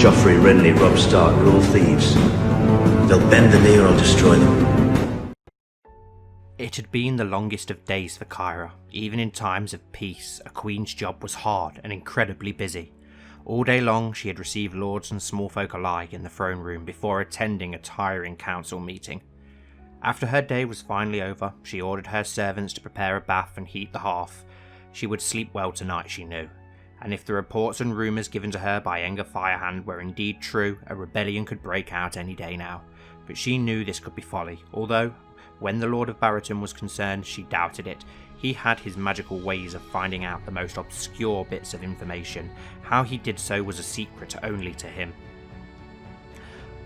Joffrey, Renly, Robb Stark are all thieves. They'll bend the knee or I'll destroy them. It had been the longest of days for Kyra. Even in times of peace, a queen's job was hard and incredibly busy. All day long she had received lords and small folk alike in the throne room before attending a tiring council meeting. After her day was finally over, she ordered her servants to prepare a bath and heat the hearth. She would sleep well tonight, she knew, and if the reports and rumours given to her by Enger Firehand were indeed true, a rebellion could break out any day now. But she knew this could be folly, although, when the Lord of Barrington was concerned, she doubted it. He had his magical ways of finding out the most obscure bits of information. How he did so was a secret only to him.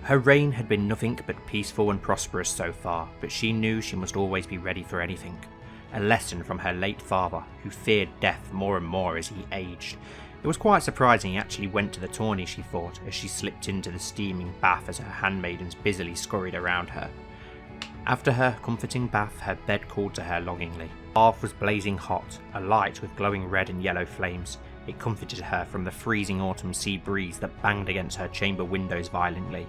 Her reign had been nothing but peaceful and prosperous so far, but she knew she must always be ready for anything. A lesson from her late father, who feared death more and more as he aged. It was quite surprising he actually went to the tourney, she thought, as she slipped into the steaming bath as her handmaidens busily scurried around her. After her comforting bath, her bed called to her longingly. The hearth was blazing hot, alight with glowing red and yellow flames. It comforted her from the freezing autumn sea breeze that banged against her chamber windows violently.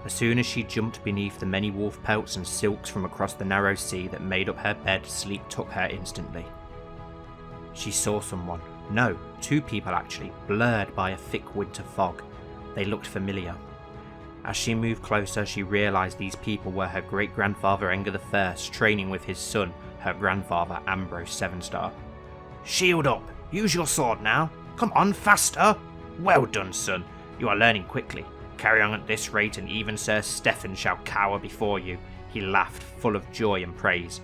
As soon as she jumped beneath the many wolf pelts and silks from across the narrow sea that made up her bed, sleep took her instantly. She saw someone. No, two people actually, blurred by a thick winter fog. They looked familiar. As she moved closer, she realised these people were her great-grandfather Enger I, training with his son, her grandfather Ambrose Sevenstar. "Shield up! Use your sword now! Come on, faster! Well done, son! You are learning quickly. Carry on at this rate and even Sir Stefan shall cower before you." He laughed, full of joy and praise.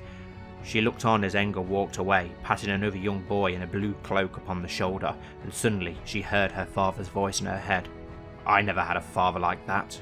She looked on as Enger walked away, patting another young boy in a blue cloak upon the shoulder, and suddenly she heard her father's voice in her head. "I never had a father like that."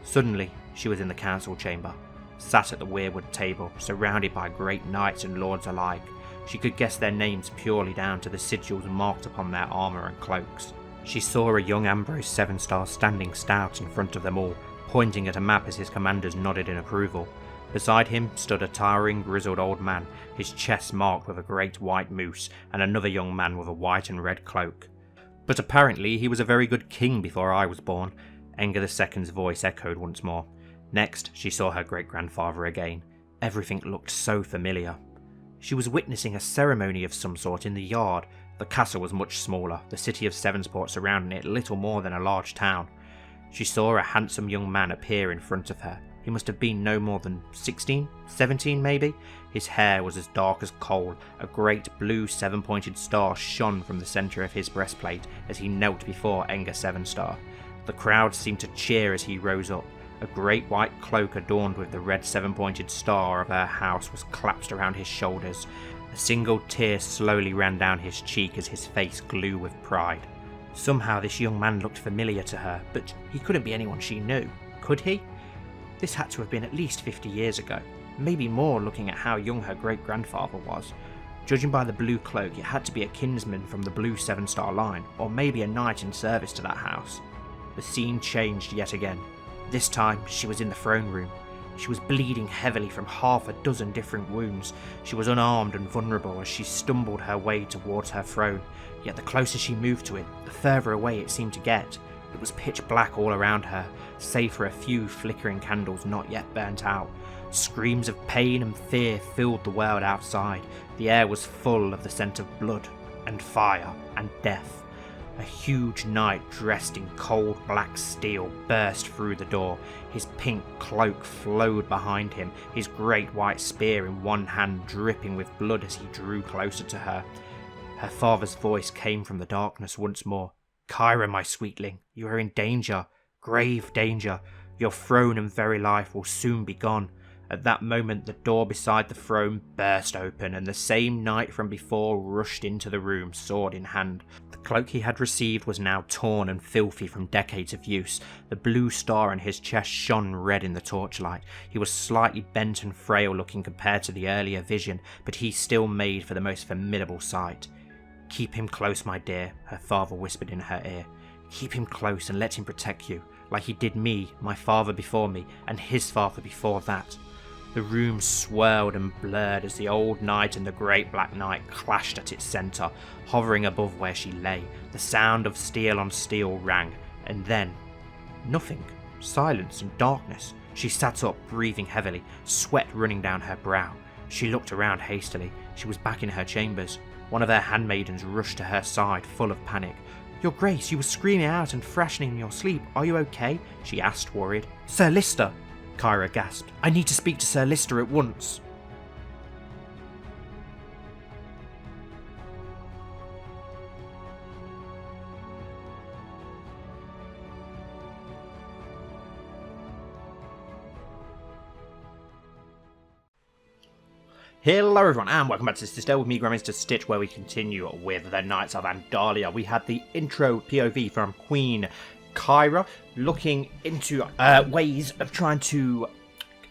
Suddenly, she was in the council chamber, sat at the weirwood table, surrounded by great knights and lords alike. She could guess their names purely down to the sigils marked upon their armour and cloaks. She saw a young Ambrose Sevenstar standing stout in front of them all, pointing at a map as his commanders nodded in approval. Beside him stood a towering, grizzled old man, his chest marked with a great white moose, and another young man with a white and red cloak. "But apparently he was a very good king before I was born," Enger II's voice echoed once more. Next, she saw her great-grandfather again. Everything looked so familiar. She was witnessing a ceremony of some sort in the yard. The castle was much smaller, the city of Sevensport surrounding it little more than a large town. She saw a handsome young man appear in front of her. He must have been no more than 16, 17 maybe. His hair was as dark as coal. A great blue seven-pointed star shone from the centre of his breastplate as he knelt before Enger Sevenstar. The crowd seemed to cheer as he rose up. A great white cloak adorned with the red seven-pointed star of her house was clasped around his shoulders. A single tear slowly ran down his cheek as his face glowed with pride. Somehow this young man looked familiar to her, but he couldn't be anyone she knew, could he? This had to have been at least 50 years ago, maybe more looking at how young her great-grandfather was. Judging by the blue cloak, it had to be a kinsman from the blue Seven-Star line, or maybe a knight in service to that house. The scene changed yet again. This time, she was in the throne room. She was bleeding heavily from half a dozen different wounds. She was unarmed and vulnerable as she stumbled her way towards her throne, yet the closer she moved to it, the further away it seemed to get. It was pitch black all around her, save for a few flickering candles not yet burnt out. Screams of pain and fear filled the world outside. The air was full of the scent of blood and fire and death. A huge knight dressed in cold black steel burst through the door. His pink cloak flowed behind him, his great white spear in one hand dripping with blood as he drew closer to her. Her father's voice came from the darkness once more. "Kyra, my sweetling, you are in danger, grave danger. Your throne and very life will soon be gone." At that moment the door beside the throne burst open and the same knight from before rushed into the room, sword in hand. The cloak he had received was now torn and filthy from decades of use. The blue star on his chest shone red in the torchlight. He was slightly bent and frail looking compared to the earlier vision, but he still made for the most formidable sight. "Keep him close, my dear," her father whispered in her ear. "Keep him close and let him protect you, like he did me, my father before me, and his father before that." The room swirled and blurred as the old knight and the great black knight clashed at its centre, hovering above where she lay. The sound of steel on steel rang. And then, nothing. Silence and darkness. She sat up, breathing heavily, sweat running down her brow. She looked around hastily. She was back in her chambers. One of her handmaidens rushed to her side, full of panic. "Your Grace, you were screaming out and thrashing in your sleep. Are you okay?" she asked, worried. "Sir Lister!" Kyra gasped. "I need to speak to Sir Lister at once." Hello everyone and welcome back to Citadel with me, Grand Maester Stitch, where we continue with the Knights of Andalia. We had the intro POV from Queen Kyra, looking into ways of trying to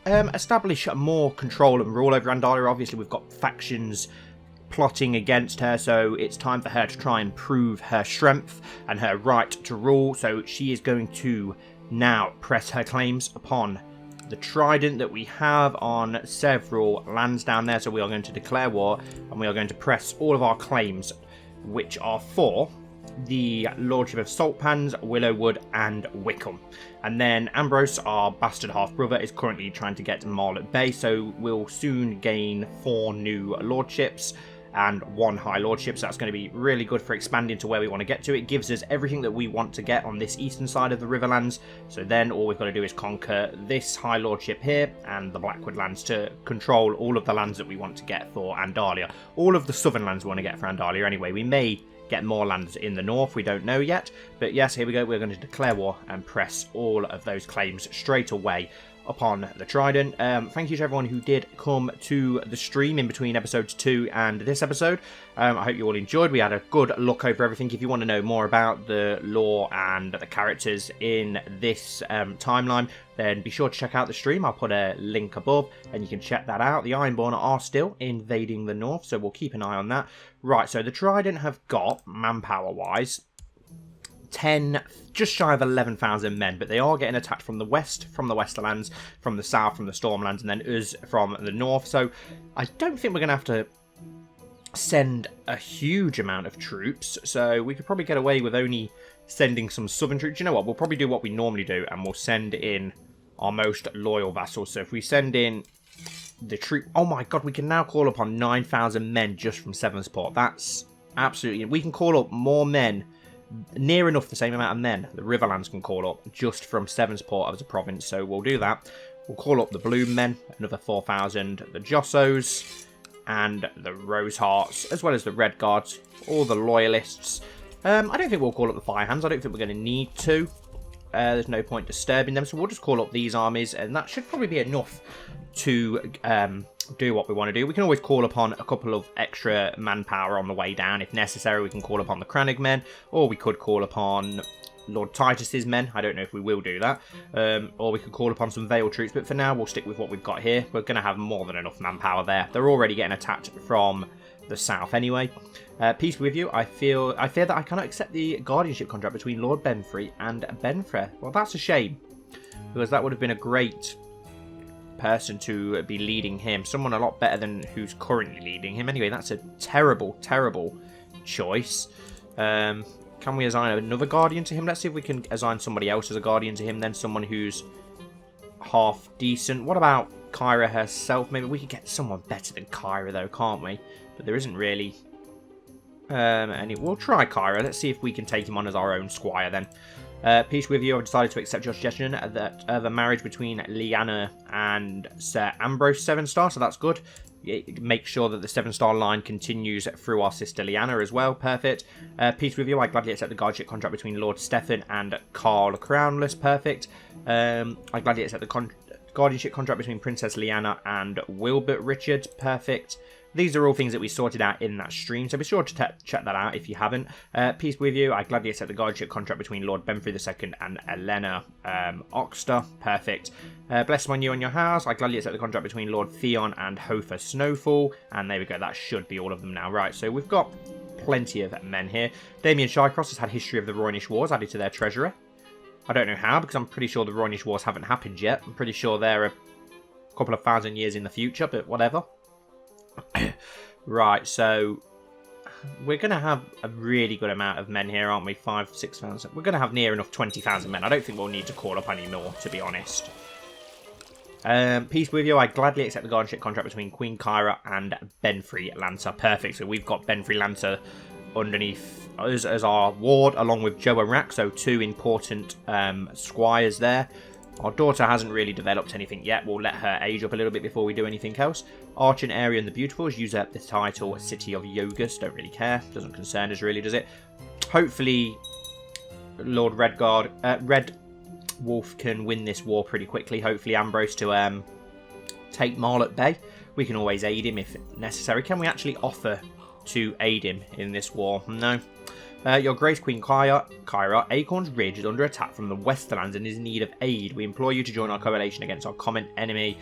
establish more control and rule over Andalia. Obviously we've got factions plotting against her, so it's time for her to try and prove her strength and her right to rule. So she is going to now press her claims upon the trident that we have on several lands down there. So we are going to declare war and we are going to press all of our claims, which are for the Lordship of Saltpans, Willowwood and Wickham. And then Ambrose, our bastard half-brother, is currently trying to get Marl at Bay, so we'll soon gain 4 new lordships and 1 high lordship, so that's going to be really good for expanding to where we want to get to. It gives us everything that we want to get on this eastern side of the Riverlands, so then all we've got to do is conquer this high lordship here and the Blackwood lands to control all of the lands that we want to get for Andalia. All of the southern lands we want to get for Andalia anyway. We may get more lands in the north, we don't know yet, but yes, here we go. We're going to declare war and press all of those claims straight away upon the trident. Thank you to everyone who did come to the stream in between episodes 2 and this episode. I hope you all enjoyed. We had a good look over everything. If you want to know more about the lore and the characters in this timeline, then be sure to check out the stream. I'll put a link above and you can check that out. The Ironborn are still invading the north, so we'll keep an eye on that. Right, so the trident have got, manpower wise, 10, just shy of 11,000 men, but they are getting attacked from the west, from the Westerlands, from the south, from the Stormlands, and then us from the north. So I don't think we're going to have to send a huge amount of troops, so we could probably get away with only sending some southern troops. You know what, we'll probably do what we normally do, and we'll send in our most loyal vassals. So if we send in the troop, oh my god, we can now call upon 9,000 men just from Sevenstar. That's absolutely, we can call up more men, near enough the same amount of men the Riverlands can call up just from Sevenstar as a province. So we'll do that. We'll call up the Bloom men, another 4,000, the Jossos and the Rose Hearts, as well as the Red Guards, all the loyalists. I don't think we'll call up the Firehands. I don't think we're going to need to. There's no point disturbing them, so we'll just call up these armies, and that should probably be enough to do what we want to do. We can always call upon a couple of extra manpower on the way down. If necessary, we can call upon the Crannog men, or we could call upon Lord Titus's men. I don't know if we will do that. Or we could call upon some Vale troops, but for now, we'll stick with what we've got here. We're going to have more than enough manpower there. They're already getting attacked from the south anyway. Peace be with you. I fear that I cannot accept the guardianship contract between Lord Benfrey and Benfrey. Well, that's a shame, because that would have been a great person to be leading him. Someone a lot better than who's currently leading him. Anyway, that's a terrible, terrible choice. Can we assign another guardian to him? Let's see if we can assign somebody else as a guardian to him, then someone who's half decent. What about Kyra herself? Maybe we could get someone better than Kyra though, can't we? But there isn't really we'll try Kyra. Let's see if we can take him on as our own squire then. Peace with you. I've decided to accept your suggestion that the marriage between Lyanna and Sir Ambrose Sevenstar, so that's good. Make sure that the Sevenstar line continues through our sister Lyanna as well. Perfect. Peace with you. I gladly accept the guardianship contract between Lord Stefan and Carl Crownless. Perfect. I gladly accept the guardianship contract between Princess Lyanna and Wilbert Richards. Perfect. These are all things that we sorted out in that stream, so be sure to check that out if you haven't. Peace with you. I gladly accept the guardianship contract between Lord Benfrey II and Elena Oxter. Perfect. Bless upon you and your house. I gladly accept the contract between Lord Theon and Hofer Snowfall. And there we go. That should be all of them now. Right, so we've got plenty of men here. Damien Shycross has had history of the Roynish Wars added to their treasury. I don't know how, because I'm pretty sure the Roynish Wars haven't happened yet. I'm pretty sure they're a couple of thousand years in the future, but whatever. Right, so we're going to have a really good amount of men here, aren't we? 5,000, 6,000. We're going to have near enough 20,000 men. I don't think we'll need to call up any more, to be honest. Peace with you. I gladly accept the guardianship contract between Queen Kyra and Benfrey Lancer. Perfect. So we've got Benfrey Lancer underneath us as our ward, along with Joe and Rack. So 2 important squires there. Our daughter hasn't really developed anything yet. We'll let her age up a little bit before we do anything else. Archer and Arian the Beautiful use up the title City of Yogus. Don't really care. Doesn't concern us really, does it? Hopefully, Lord Red Wolf can win this war pretty quickly. Hopefully, Ambrose to take Marlott Bay. We can always aid him if necessary. Can we actually offer to aid him in this war? No. Your Grace Queen Kyra, Acorn's Ridge is under attack from the Westerlands and is in need of aid. We implore you to join our coalition against our common enemy.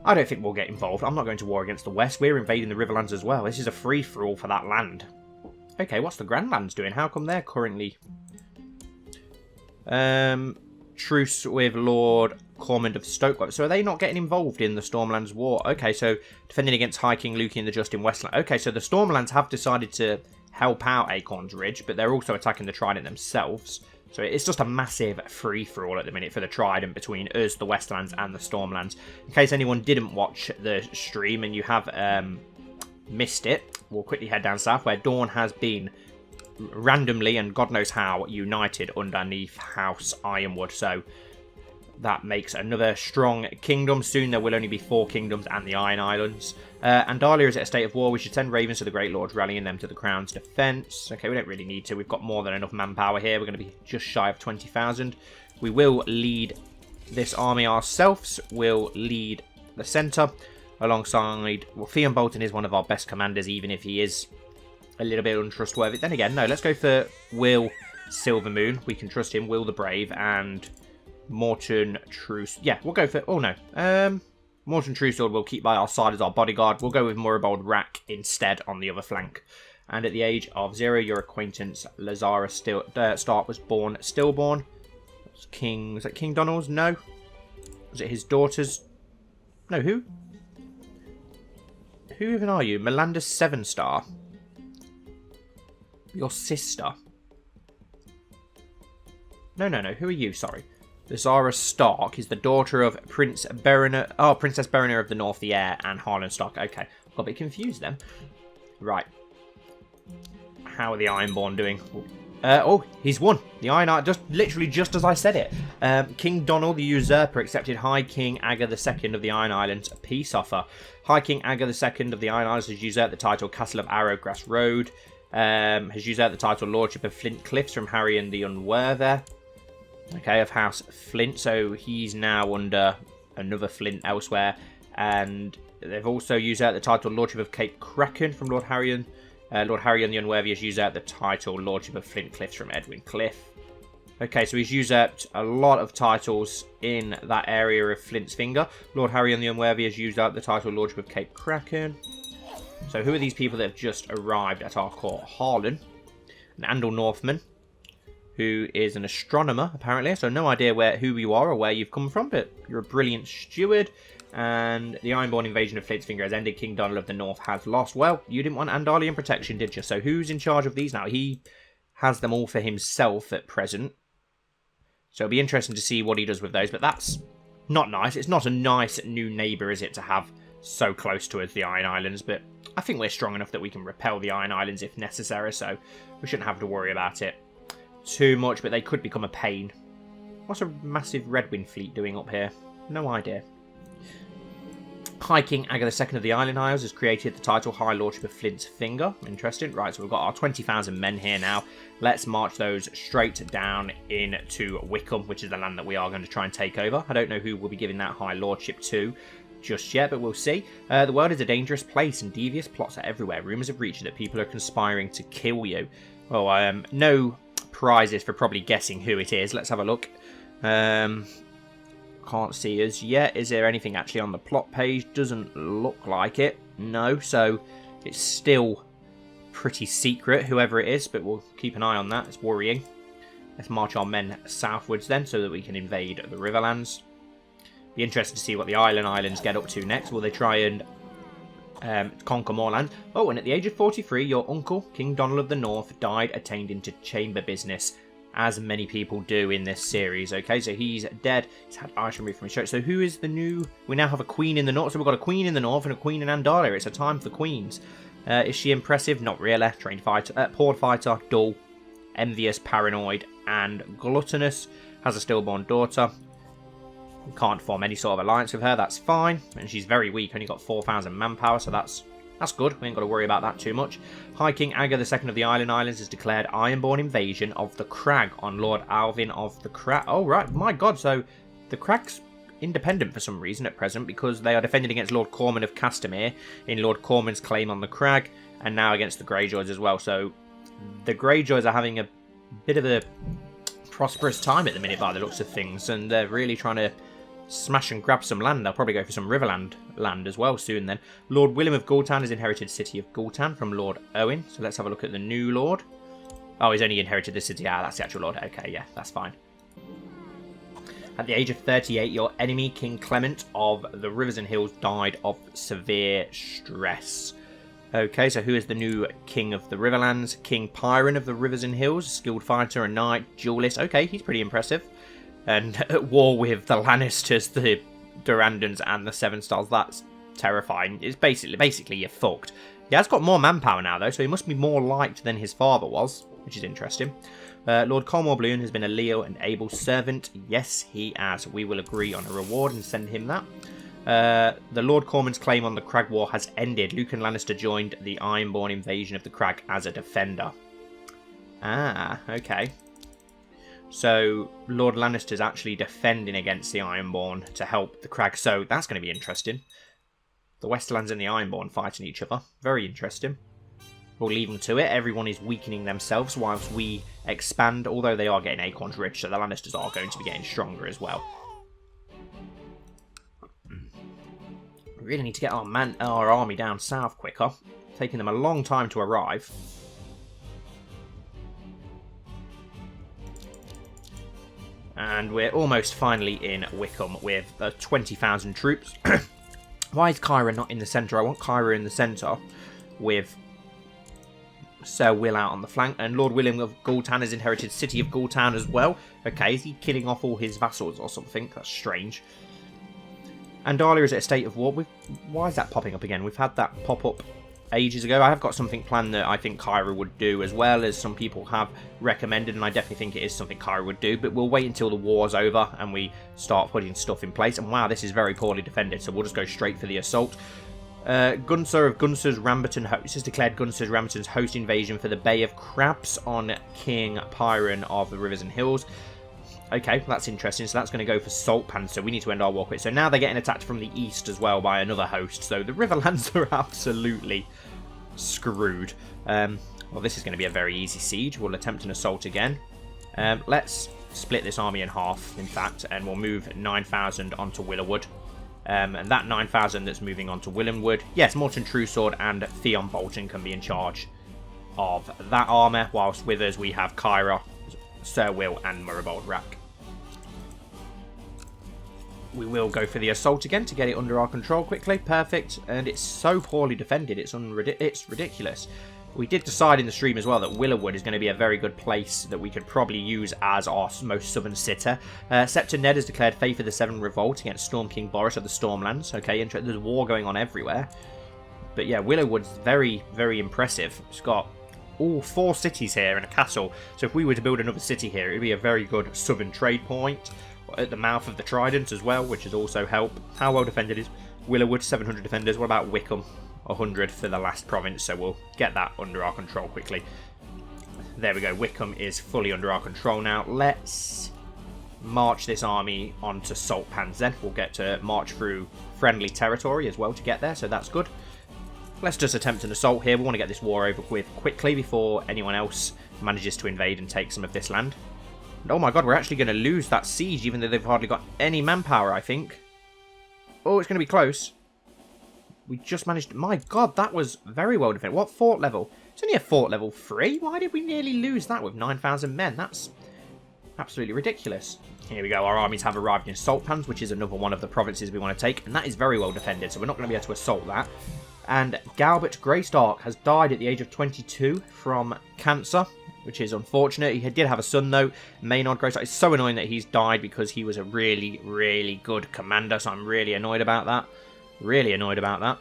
I don't think we'll get involved. I'm not going to war against the West. We're invading the Riverlands as well. This is a free-for-all for that land. Okay, what's the Grandlands doing? How come they're currently... truce with Lord Cormond of Stoke. So are they not getting involved in the Stormlands war? Okay, so defending against High King Lucian the Just in Westland. Okay, so the Stormlands have decided to help out Acorn's Ridge, but they're also attacking the Trident themselves. So it's just a massive free-for-all at the minute for the Trident between us, the Westlands, and the Stormlands. In case anyone didn't watch the stream and you have missed it, we'll quickly head down south, where Dawn has been randomly, and God knows how, united underneath House Ironwood. So that makes another strong kingdom. Soon there will only be 4 kingdoms and the Iron Islands. Andalia is at a state of war. We should send ravens to the Great Lords, rallying them to the Crown's defence. Okay, we don't really need to. We've got more than enough manpower here. We're going to be just shy of 20,000. We will lead this army ourselves. We'll lead the centre alongside... Well, Theon Bolton is one of our best commanders, even if he is a little bit untrustworthy. Then again, no, let's go for Will Silvermoon. We can trust him. Will the Brave and Morton Truce. Yeah, we'll go for... Oh, no. Morton Truesword will keep by our side as our bodyguard. We'll go with Moribald Rack instead on the other flank. And at the age of 0, your acquaintance Lazara Stark was born stillborn. Was that King Donald's? No. Was it his daughter's? No, who? Who even are you? Melinda Sevenstar. Your sister. No. Who are you? Sorry. Lazara Stark is the daughter of Princess Berenier of the North, the heir, and Harlan Stark. Okay, got a bit confused then. Right. How are the Ironborn doing? Oh, he's won. The Iron, literally just as I said it. King Donnel the Usurper accepted High King Agger II of the Iron Islands a peace offer. High King Agger II of the Iron Islands has usurped the title Castle of Arrowgrass Road. Has usurped the title Lordship of Flint Cliffs from Harry and the Unworthy. Okay, of House Flint, so he's now under another Flint elsewhere, and they've also used out the title Lordship of Cape Kraken from Lord Harry and the Unworthy has used out the title Lordship of Flint Cliffs from Edwin Cliff. Okay, so he's used up a lot of titles in that area of Flint's Finger. Lord Harry and the Unworthy has used out the title Lordship of Cape Kraken. So who are these people that have just arrived at our court? Harlan, an Andal-Northman, who is an astronomer, apparently. So no idea who you are or where you've come from, but you're a brilliant steward. And the Ironborn invasion of Flint's Finger has ended. King Donald of the North has lost. Well, you didn't want Andalian protection, did you? So who's in charge of these now? He has them all for himself at present. So it'll be interesting to see what he does with those. But that's not nice. It's not a nice new neighbour, is it, to have so close to us, the Iron Islands. But I think we're strong enough that we can repel the Iron Islands if necessary. So we shouldn't have to worry about it too much, but they could become a pain. What's a massive Redwind fleet doing up here? No idea. High King Agger II of the Island Isles has created the title High Lordship of Flint's Finger. Interesting. Right, so we've got our 20,000 men here now. Let's march those straight down into Wickham, which is the land that we are going to try and take over. I don't know who we'll be giving that High Lordship to just yet, but we'll see. The world is a dangerous place and devious plots are everywhere. Rumours have reached that people are conspiring to kill you. Well, no prizes for probably guessing who it is. Let's have a look. Can't see us yet. Is there anything actually on the plot page? Doesn't look like it. No, so it's still pretty secret, whoever it is, but we'll keep an eye on that. It's worrying. Let's march our men southwards then so that we can invade the Riverlands. Be interested to see what the Islands get up to next. Will they try and conquer more land. Oh, and at the age of 43, your uncle, King Donnel of the North, died attained into chamber business, as many people do in this series. Okay, so he's dead. He's had ice removed from his shirt. So who is the new... We now have a queen in the north. So we've got a queen in the north and a queen in Andalia. It's a time for queens. Is she impressive? Not really. Trained fighter, poor fighter, dull, envious, paranoid, and gluttonous. Has a stillborn daughter. Can't form any sort of alliance with her. That's fine. And she's very weak. Only got 4,000 manpower, so that's good. We ain't got to worry about that too much. High King Agger II of the Islands has declared Ironborn invasion of the Crag on Lord Alvin of the Crag. Oh, right. My God. So the Crag's independent for some reason at present because they are defending against Lord Corman of Castamere in Lord Corman's claim on the Crag and now against the Greyjoys as well. So the Greyjoys are having a bit of a prosperous time at the minute by the looks of things, and they're really trying to smash and grab some land. They'll probably go for some Riverland land as well soon then. Lord William of Gultan has inherited City of Gultan from Lord Owen. So let's have a look at the new Lord. Oh, he's only inherited the city. Ah, that's the actual Lord. Okay, yeah, that's fine. At the age of 38, your enemy, King Clement of the Rivers and Hills, died of severe stress. Okay, so who is the new King of the Riverlands? King Pyron of the Rivers and Hills, skilled fighter, a knight, duelist. Okay, he's pretty impressive. And at war with the Lannisters, the Durandons, and the Sevenstars. That's terrifying. It's basically you're fucked. He has got more manpower now, though, so he must be more liked than his father was, which is interesting. Lord Colmore Bloon has been a loyal and able servant. Yes, he has. We will agree on a reward and send him that. The Lord Corman's claim on the Crag War has ended. Lucan Lannister joined the Ironborn invasion of the Crag as a defender. Ah, okay. So Lord Lannister's actually defending against the Ironborn to help the Crag. So that's going to be interesting. The Westerlands and the Ironborn fighting each other. Very interesting. We'll leave them to it. Everyone is weakening themselves whilst we expand. Although they are getting acorns rich, so the Lannisters are going to be getting stronger as well. We really need to get our army down south quicker. Taking them a long time to arrive. And we're almost finally in Wickham with 20,000 troops. Why is Kyra not in the centre? I want Kyra in the centre with Sir Will out on the flank. And Lord William of Gultan has inherited City of Gultan as well. Okay, is he killing off all his vassals or something? That's strange. Andalia is at a state of war. Why is that popping up again? We've had that pop up ages ago. I have got something planned that I think Kyra would do, as well as some people have recommended, and I definitely think it is something Kyra would do, but we'll wait until the war's over and we start putting stuff in place. And wow, this is very poorly defended, so we'll just go straight for the assault. Gunsur of Gunsur's Ramberton Host has declared Gunsur Ramberton's host invasion for the Bay of Crabs on King Pyron of the Rivers and Hills. Okay, that's interesting. So that's going to go for Salt Pan, so we need to end our war quick. So now they're getting attacked from the east as well by another host. So the Riverlands are absolutely screwed. Well, this is going to be a very easy siege. We'll attempt an assault again. Let's split this army in half, in fact, and we'll move 9,000 onto Willowood. And that 9,000 that's moving onto Willenwood. Yes, Morton Truesword and Theon Bolton can be in charge of that armour, whilst with us we have Kyra, Sir Will, and Murabald Rack. We will go for the assault again to get it under our control quickly. Perfect. And it's so poorly defended, it's ridiculous. We did decide in the stream as well that Willowood is going to be a very good place that we could probably use as our most southern sitter. Scepter Ned has declared Faith of the Seven revolt against Storm King Boris of the Stormlands. Okay, there's war going on everywhere. But yeah, Willowwood's very, very impressive. It's got all 4 cities here and a castle. So if we were to build another city here, it would be a very good southern trade point. At the mouth of the Trident as well, which is also help. How well defended is Willowood? 700 defenders. What about Wickham? 100 for the last province, so we'll get that under our control quickly. There we go. Wickham is fully under our control now. Let's march this army onto Salt Pans then. We'll get to march through friendly territory as well to get there, so that's good. Let's just attempt an assault here. We want to get this war over with quickly before anyone else manages to invade and take some of this land. And oh my god, we're actually going to lose that siege, even though they've hardly got any manpower, I think. Oh, it's going to be close. We just managed... My god, that was very well defended. What fort level? It's only a fort level 3. Why did we nearly lose that with 9,000 men? That's absolutely ridiculous. Here we go. Our armies have arrived in Salt Pans, which is another one of the provinces we want to take. And that is very well defended, so we're not going to be able to assault that. And Galbert Greystark has died at the age of 22 from cancer, which is unfortunate. He did have a son, though, Maynard Greystark. It's so annoying that he's died because he was a really, really good commander, so I'm really annoyed about that. Really annoyed about that.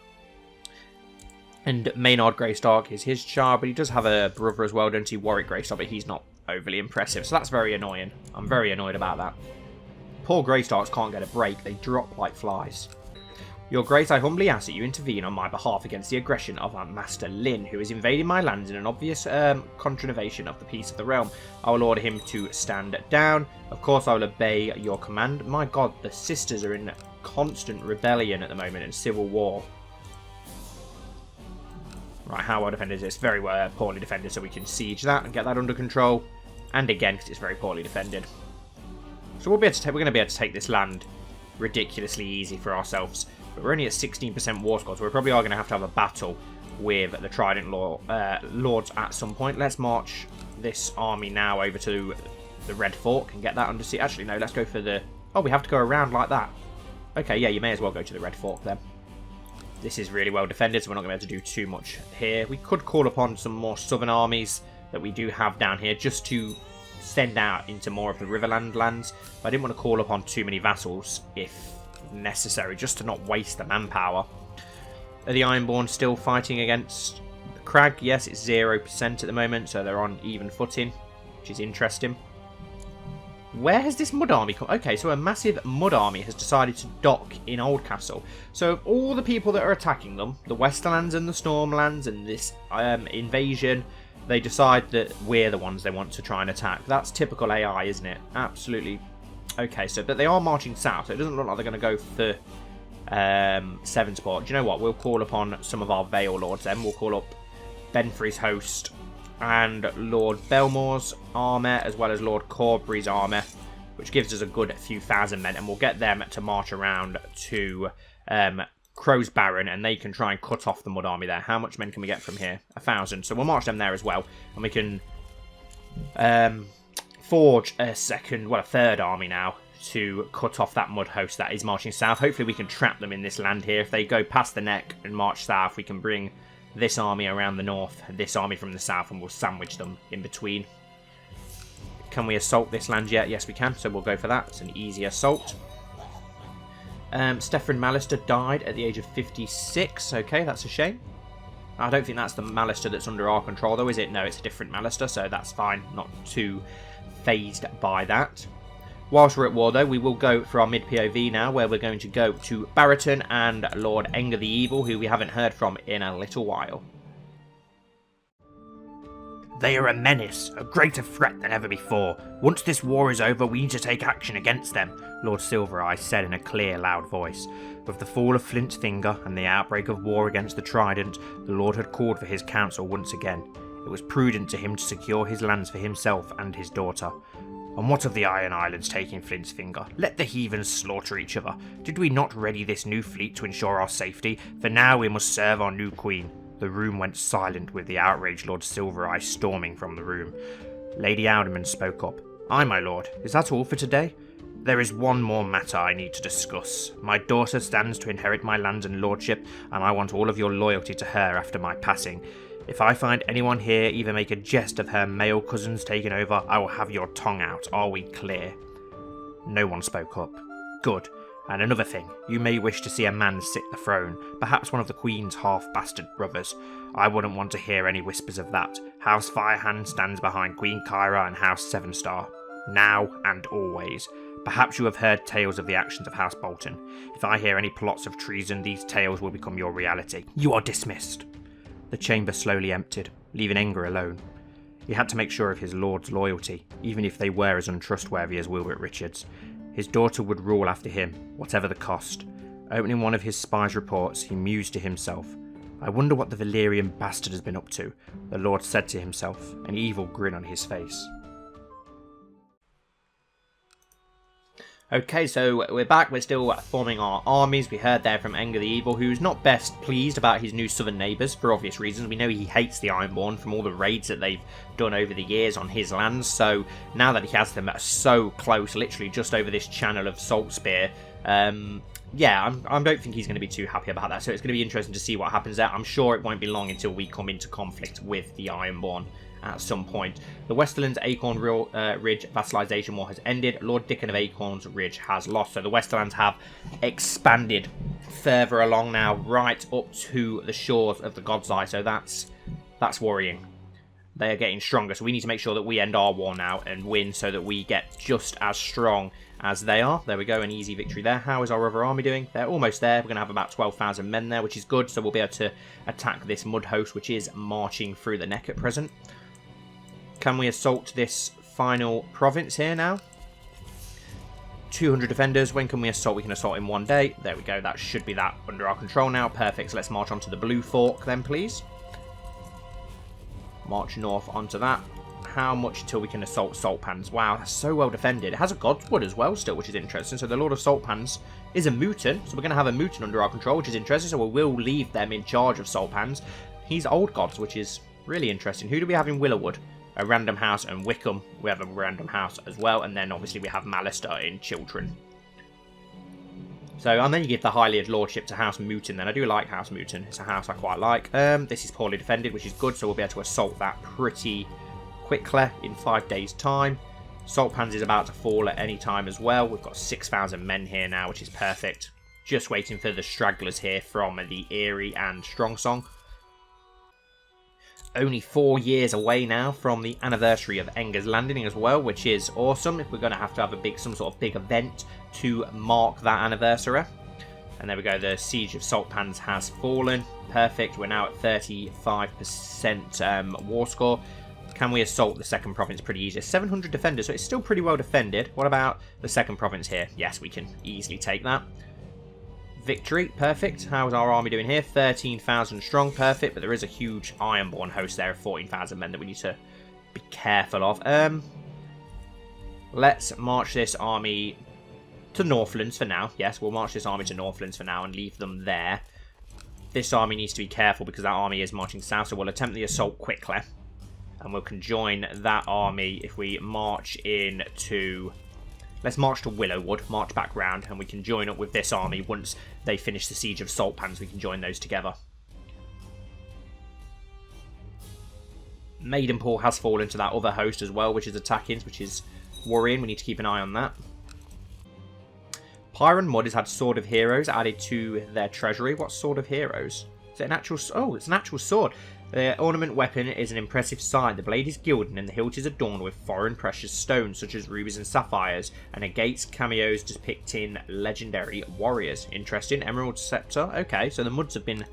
And Maynard Greystark is his child, but he does have a brother as well, don't he? Warwick Greystark, but he's not overly impressive, so that's very annoying. I'm very annoyed about that. Poor Greystarks can't get a break. They drop like flies. Your Grace, I humbly ask that you intervene on my behalf against the aggression of our Master Lyn, who is invading my lands in an obvious contravention of the peace of the realm. I will order him to stand down. Of course, I will obey your command. My god, the sisters are in constant rebellion at the moment and civil war. Right, how well defended is this? Very well, poorly defended, so we can siege that and get that under control. And again, because it's very poorly defended. So we'll be able to we're going to be able to take this land ridiculously easy for ourselves. But we're only at 16% war score, so we probably are going to have a battle with the Trident Lords at some point. Let's march this army now over to the Red Fork and get that under siege. Actually, no, let's go for the... Oh, we have to go around like that. Okay, yeah, you may as well go to the Red Fork then. This is really well defended, so we're not going to be able to do too much here. We could call upon some more southern armies that we do have down here just to send out into more of the Riverland lands. But I didn't want to call upon too many vassals if necessary, just to not waste the manpower. Are the Ironborn still fighting against the Crag? Yes, it's 0% at the moment, so they're on even footing, which is interesting. Where has this mud army come? Okay, so a massive mud army has decided to dock in Oldcastle. So of all the people that are attacking them, the Westerlands and the Stormlands and this invasion, they decide that we're the ones they want to try and attack. That's typical AI, isn't it? Absolutely. Okay, so but they are marching south, so it doesn't look like they're going to go for Sevenstar. Do you know what? We'll call upon some of our Vale Lords then. We'll call up Benfrey's host and Lord Belmore's army, as well as Lord Corbury's army, which gives us a good few thousand men, and we'll get them to march around to Crow's Baron, and they can try and cut off the mud army there. How much men can we get from here? 1,000. So we'll march them there as well, and we can forge a third army now to cut off that mud host that is marching south. Hopefully we can trap them in this land here. If they go past the neck and march south, we can bring this army around the north, this army from the south, and we'll sandwich them in between. Can we assault this land yet? Yes, we can, so we'll go for that. It's an easy assault. Steffren Mallister died at the age of 56. Okay, that's a shame. I don't think that's the Mallister that's under our control, though, is it? No, it's a different Mallister, so that's fine. Not too phased by that. Whilst we're at war, though, we will go for our mid-POV now, where we're going to go to Barrington and Lord Enger the Evil, who we haven't heard from in a little while. They are a menace, a greater threat than ever before. Once this war is over, we need to take action against them, Lord Silvereye said in a clear, loud voice. With the fall of Flint's Finger and the outbreak of war against the Trident, the Lord had called for his council once again. It was prudent to him to secure his lands for himself and his daughter. And what of the Iron Islands taking Flint's Finger? Let the heathens slaughter each other. Did we not ready this new fleet to ensure our safety? For now we must serve our new queen. The room went silent with the outraged Lord Silvereye storming from the room. Lady Alderman spoke up. Aye, my lord. Is that all for today? There is one more matter I need to discuss. My daughter stands to inherit my lands and lordship, and I want all of your loyalty to her after my passing. If I find anyone here even make a jest of her male cousins taking over, I will have your tongue out. Are we clear? No one spoke up. Good. And another thing, you may wish to see a man sit the throne, perhaps one of the Queen's half-bastard brothers. I wouldn't want to hear any whispers of that. House Firehand stands behind Queen Kyra and House Sevenstar, now and always. Perhaps you have heard tales of the actions of House Bolton. If I hear any plots of treason, these tales will become your reality. You are dismissed. The chamber slowly emptied, leaving Enger alone. He had to make sure of his lord's loyalty, even if they were as untrustworthy as Wilbert Richards. His daughter would rule after him, whatever the cost. Opening one of his spy's reports, he mused to himself. I wonder what the Valyrian bastard has been up to, the lord said to himself, an evil grin on his face. Okay, so we're back. We're still forming our armies. We heard there from Enger the Evil, who's not best pleased about his new southern neighbours, for obvious reasons. We know he hates the Ironborn from all the raids that they've done over the years on his lands, so now that he has them so close, literally just over this channel of Salt Spear, yeah, I don't think he's going to be too happy about that. So it's going to be interesting to see what happens there. I'm sure it won't be long until we come into conflict with the Ironborn at some point. The Westerland's Acorn Ridge vassalization war has ended. Lord Dickon of Acorn's Ridge has lost. So the Westerlands have expanded further along now, right up to the shores of the God's Eye. So that's worrying. They are getting stronger. So we need to make sure that we end our war now and win so that we get just as strong as they are. There we go, an easy victory there. How is our other army doing? They're almost there. We're going to have about 12,000 men there, which is good. So we'll be able to attack this mud host, which is marching through the neck at present. Can we assault this final province here now? 200 defenders. When can we assault? We can assault in 1 day. There we go. That should be that under our control now. Perfect. So let's march on to the Blue Fork then, please. March north onto that. How much until we can assault Saltpans? Wow, that's so well defended. It has a Godswood as well still, which is interesting. So the Lord of Saltpans is a mutant. So we're going to have a mutant under our control, which is interesting. So we will leave them in charge of Saltpans. He's Old Gods, which is really interesting. Who do we have in Willowwood? A random house, and Wickham. We have a random house as well. And then obviously we have Mallister in Chiltern. So, and then you give the Highland Lordship to House Mutin. Then I do like House Mutin. It's a house I quite like. This is poorly defended, which is good. So we'll be able to assault that pretty quickly in 5 days' time. Saltpans is about to fall at any time as well. We've got 6,000 men here now, which is perfect. Just waiting for the stragglers here from the Eyrie and Strongsong. Only 4 years away now from the anniversary of Enger's landing as well, which is awesome. If we're going to have some sort of big event to mark that anniversary. And there we go, the Siege of Saltpans has fallen. Perfect, we're now at 35% war score. Can we assault the second province pretty easily? 700 defenders, so it's still pretty well defended. What about the second province here? Yes, we can easily take that. Victory, perfect. How's our army doing here? 13,000 strong, perfect. But there is a huge Ironborn host there of 14,000 men that we need to be careful of. Let's march this army to Northlands for now. Yes, we'll march this army to Northlands for now and leave them there. This army needs to be careful because that army is marching south, so we'll attempt the assault quickly. And we'll conjoin that army if we march in to... Let's march to Willowwood, march back round, and we can join up with this army once they finish the Siege of Saltpans. We can join those together. Maidenpool has fallen to that other host as well, which is attacking, which is worrying. We need to keep an eye on that. Pyron Mud has had Sword of Heroes added to their treasury. What Sword of Heroes? Is it an actual... Oh, it's an actual sword. The ornament weapon is an impressive sight. The blade is gilded and the hilt is adorned with foreign precious stones such as rubies and sapphires, and negates cameos depicting legendary warriors. Interesting. Emerald Scepter. Okay, so the Muds have been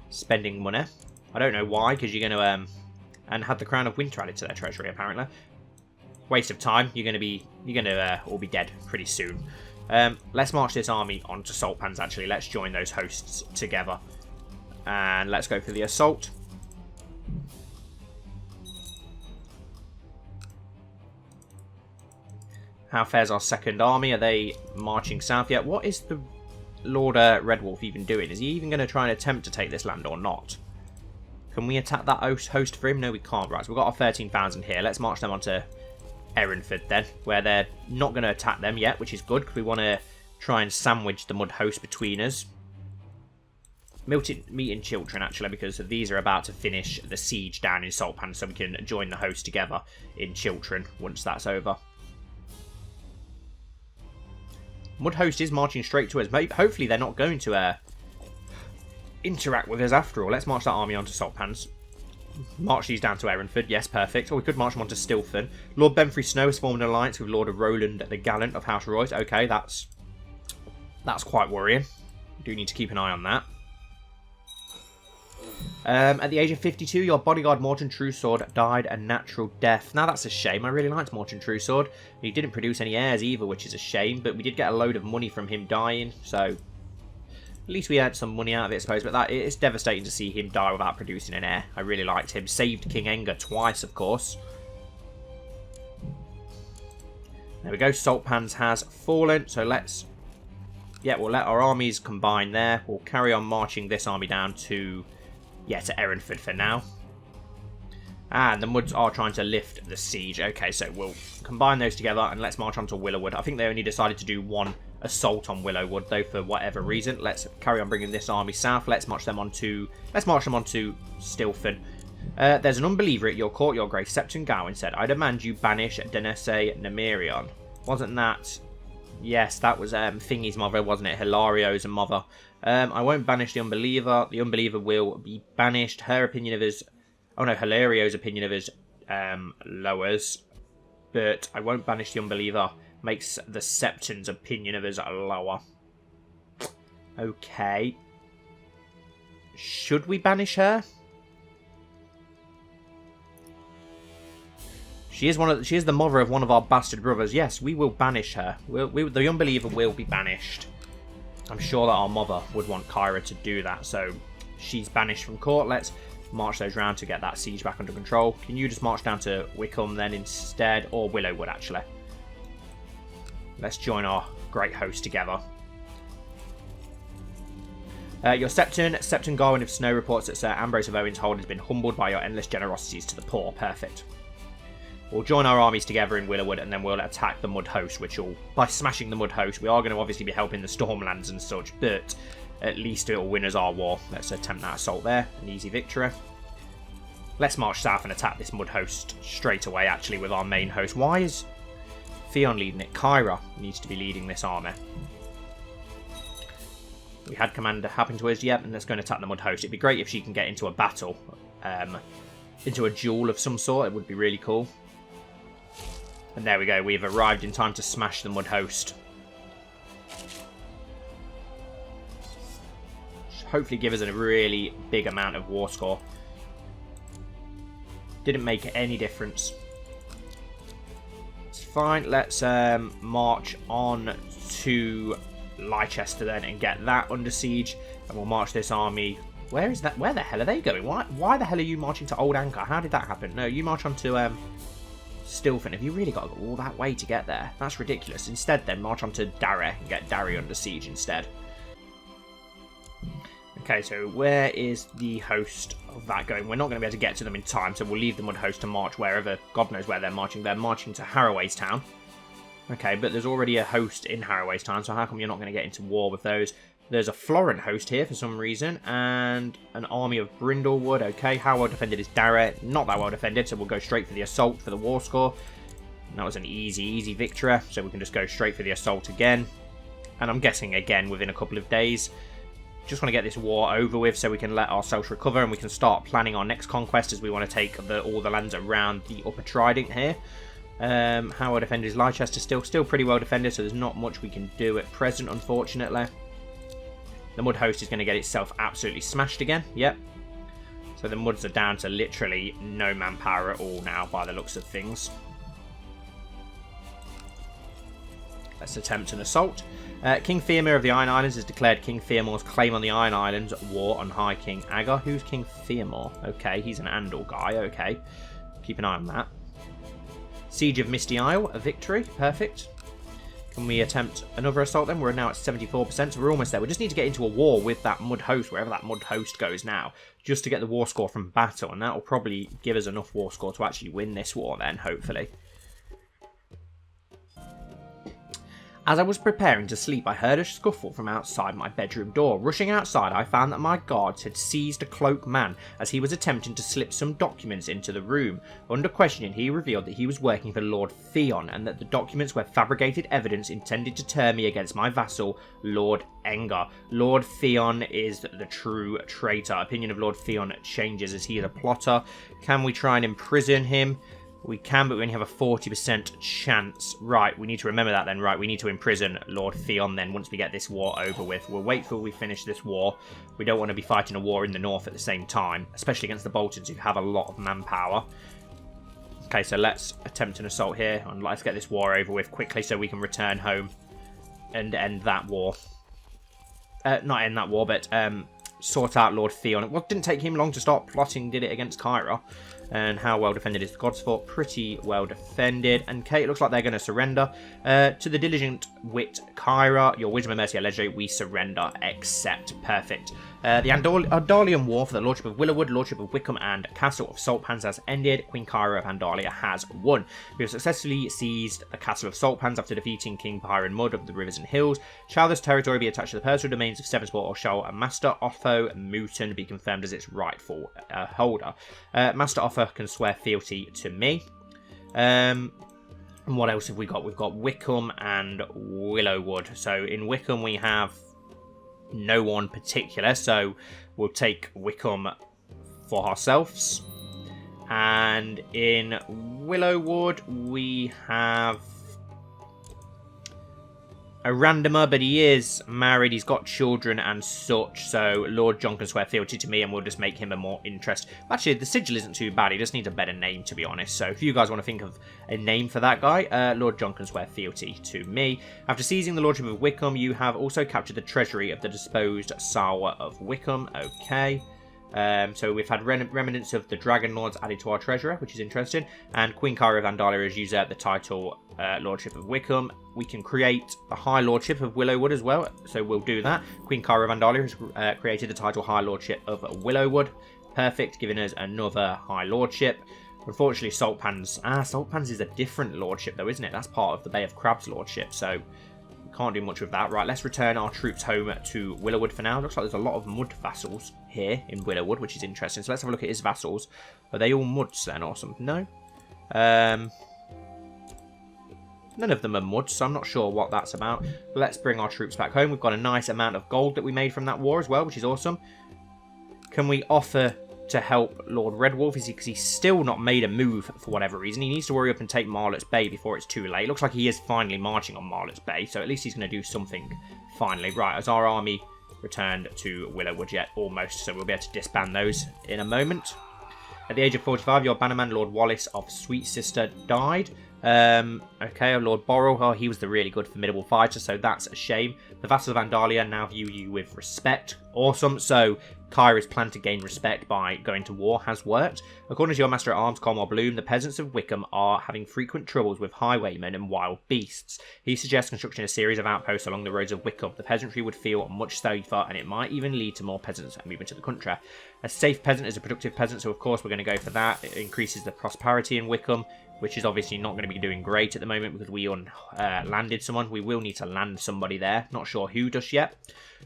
spending money. I don't know why, because you're going to... and had the Crown of Winter added to their treasury, apparently. Waste of time. You're going to all be dead pretty soon. Let's march this army onto Saltpans, actually. Let's join those hosts together. And let's go for the assault. How fares our second army? Are they marching south yet? What is the Lord Redwolf even doing? Is he even going to try and attempt to take this land or not? Can we attack that host for him? No, we can't. Right, so we've got our 13,000 here. Let's march them onto Erinford then, where they're not going to attack them yet, which is good, because we want to try and sandwich the mud host between us. Meet in Chiltern, actually, because these are about to finish the siege down in Saltpans, so we can join the host together in Chiltern once that's over. Mud host is marching straight to us. Hopefully they're not going to interact with us after all. Let's march that army onto Saltpans. March these down to Erinford. Yes, perfect. Or we could march them onto Stilfin. Lord Benfrey Snow has formed an alliance with Lord of Roland the Gallant of House Royce. Okay, that's quite worrying. We do need to keep an eye on that. At the age of 52, your bodyguard Morton Truesword died a natural death. Now that's a shame. I really liked Morton Truesword. He didn't produce any heirs either, which is a shame. But we did get a load of money from him dying, so at least we had some money out of it, I suppose. But it's devastating to see him die without producing an heir. I really liked him. Saved King Enger twice, of course. There we go. Saltpans has fallen. So let's... yeah, we'll let our armies combine there. We'll carry on marching this army down to... yeah, to Erinford for now. And the Muds are trying to lift the siege. Okay, so we'll combine those together and let's march on to Willowwood. I think they only decided to do one assault on Willowwood, though, for whatever reason. Let's carry on bringing this army south. Let's march them on to Stilfen. There's an unbeliever at your court, your grace. Septon Gawain said, I demand you banish Daynes Nemerion. Wasn't that... Yes, that was Thingy's mother, wasn't it? Hilario's mother. I won't banish the unbeliever. The unbeliever will be banished. Her opinion of his... Oh no, Hilario's opinion of his lowers. But I won't banish the unbeliever. Makes the Septon's opinion of his lower. Okay. Should we banish her? She is the mother of one of our bastard brothers. Yes, we will banish her. The unbeliever will be banished. I'm sure that our mother would want Kyra to do that. So she's banished from court. Let's march those round to get that siege back under control. Can you just march down to Wickham then instead? Or Willowwood, actually. Let's join our great host together. Your Septon Garwin of Snow reports that Sir Ambrose of Owenshold has been humbled by your endless generosities to the poor. Perfect. We'll join our armies together in Willowwood, and then we'll attack the Mud Host, which will, by smashing the Mud Host, we are going to obviously be helping the Stormlands and such, but at least it will win us our war. Let's attempt that assault there. An easy victory. Let's march south and attack this Mud Host straight away, actually, with our main host. Why is Theon leading it? Kyra needs to be leading this army. We had commander happen to us, yep, and let's go and attack the Mud Host. It'd be great if she can get into a battle, into a duel of some sort. It would be really cool. And there we go, we've arrived in time to smash the Mud Host. Hopefully give us a really big amount of war score. Didn't make any difference. It's fine, let's march on to Leicester then and get that under siege. And we'll march this army. Where is that? Where the hell are they going? Why the hell are you marching to Old Anchor? How did that happen? No, you march on to Stilfen. Have you really got to go all that way to get there? That's ridiculous. Instead, then, march on to Darry and get Darry under siege instead. Okay, so where is the host of that going? We're not going to be able to get to them in time, so we'll leave the Mud Host to march wherever. God knows where they're marching. They're marching to Harroway's Town. Okay, but there's already a host in Harroway's Town, so how come you're not going to get into war with those? There's a Florent host here for some reason, and an army of Brindlewood. Okay, how well defended is Darry? Not that well defended, so we'll go straight for the assault for the war score. And that was an easy victory, so we can just go straight for the assault again. And I'm guessing again within a couple of days. Just want to get this war over with so we can let ourselves recover and we can start planning our next conquest as we want to take all the lands around the Upper Trident here. How well defended is Leicester? Still pretty well defended, so there's not much we can do at present, unfortunately. The Mud Host is going to get itself absolutely smashed again. Yep. So the Muds are down to literally no manpower at all now by the looks of things. Let's attempt an assault. King Theomir of the Iron Islands has declared King Theomor's claim on the Iron Islands war on High King Agar. Who's King Theomor? Okay, he's an Andal guy. Okay. Keep an eye on that. Siege of Misty Isle, a victory. Perfect. Can we attempt another assault then? We're now at 74%, so we're almost there. We just need to get into a war with that Mud Host, wherever that Mud Host goes now, just to get the war score from battle, and that will probably give us enough war score to actually win this war then, hopefully. As I was preparing to sleep, I heard a scuffle from outside my bedroom door. Rushing outside, I found that my guards had seized a cloaked man as he was attempting to slip some documents into the room. Under questioning, he revealed that he was working for Lord Theon and that the documents were fabricated evidence intended to turn me against my vassal, Lord Enger. Lord Theon is the true traitor. Opinion of Lord Theon changes as he is a plotter. Can we try and imprison him? We can, but we only have a 40% chance. Right, we need to remember that then. Right, we need to imprison Lord Theon then once we get this war over with. We'll wait till we finish this war. We don't want to be fighting a war in the north at the same time, especially against the Boltons who have a lot of manpower. Okay, so let's attempt an assault here, and let's get this war over with quickly so we can return home and end that war. Not end that war, but sort out Lord Theon. It didn't take him long to start plotting, did it, against Kyra? And how well defended is the God's Fort? Pretty well defended. And okay, it looks like they're going to surrender. To the diligent wit Kyra, your wisdom and mercy are legendary. We surrender. Accept. Perfect. The Andalian War for the Lordship of Willowwood, Lordship of Wickham, and Castle of Saltpans has ended. Queen Kyra of Andalia has won. We have successfully seized the Castle of Saltpans after defeating King Pyron Mud of the Rivers and Hills. Shall this territory be attached to the personal domains of Sevenstar, or shall Master Otho Mooton be confirmed as its rightful holder? Master Otho can swear fealty to me. And what else have we got? We've got Wickham and Willowwood. So in Wickham we have no one particular, so we'll take Wickham for ourselves. And in Willowwood we have a randomer, but he is married, he's got children and such, so Lord John can swear fealty to me and we'll just make him a more interest. Actually, the sigil isn't too bad, he just needs a better name, to be honest. So if you guys want to think of a name for that guy, Lord John can swear fealty to me. After seizing the Lordship of Wickham, you have also captured the treasury of the disposed Sawa of Wickham. Okay. So we've had remnants of the Dragon Lords added to our treasurer, which is interesting. And Queen Kyra of Andalia has usurped the title Lordship of Wickham. We can create a High Lordship of Willowwood as well, so we'll do that. Queen Kyra of Andalia has created the title High Lordship of Willowwood. Perfect, giving us another High Lordship. Unfortunately, Saltpans... Saltpans is a different lordship though, isn't it? That's part of the Bay of Crabs lordship, so can't do much with that. Right, let's return our troops home to Willowwood for now. Looks like there's a lot of mud vassals here in Willowwood, which is interesting. So let's have a look at his vassals. Are they all muds then or something? No. None of them are muds, so I'm not sure what that's about. But let's bring our troops back home. We've got a nice amount of gold that we made from that war as well, which is awesome. Can we offer to help Lord Redwolf? Because he's still not made a move for whatever reason. He needs to worry up and take Marlet's Bay before it's too late. Looks like he is finally marching on Marlet's Bay, so at least he's going to do something finally. Right, has our army returned to Willowwood yet? Almost, so we'll be able to disband those in a moment. At the age of 45, your bannerman, Lord Wallace of Sweet Sister, died. Okay, Lord Borrell, he was the really good formidable fighter, so that's a shame. The vassals of Andalia now view you with respect. Awesome. So Kyra's plan to gain respect by going to war has worked. According to your Master at Arms, Cornwall Bloom, the peasants of Wickham are having frequent troubles with highwaymen and wild beasts. He suggests constructing a series of outposts along the roads of Wickham. The peasantry would feel much safer, and it might even lead to more peasants moving to the country. A safe peasant is a productive peasant, so of course we're going to go for that. It increases the prosperity in Wickham, which is obviously not going to be doing great at the moment because we landed someone. We will need to land somebody there. Not sure who just yet.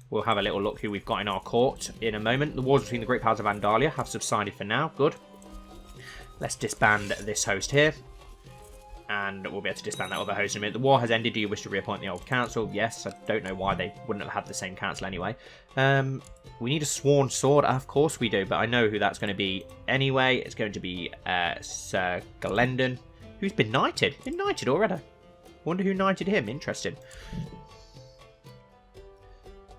We'll have a little look who we've got in our court in a moment. The wars between the great powers of Andalia have subsided for now. Good. Let's disband this host here. And we'll be able to disband that other host in a minute. The war has ended. Do you wish to reappoint the old council? Yes. I don't know why they wouldn't have had the same council anyway. We need a sworn sword. Of course we do, but I know who that's going to be anyway. It's going to be Sir Glendon, who's been knighted. Been knighted already. Wonder who knighted him. Interesting.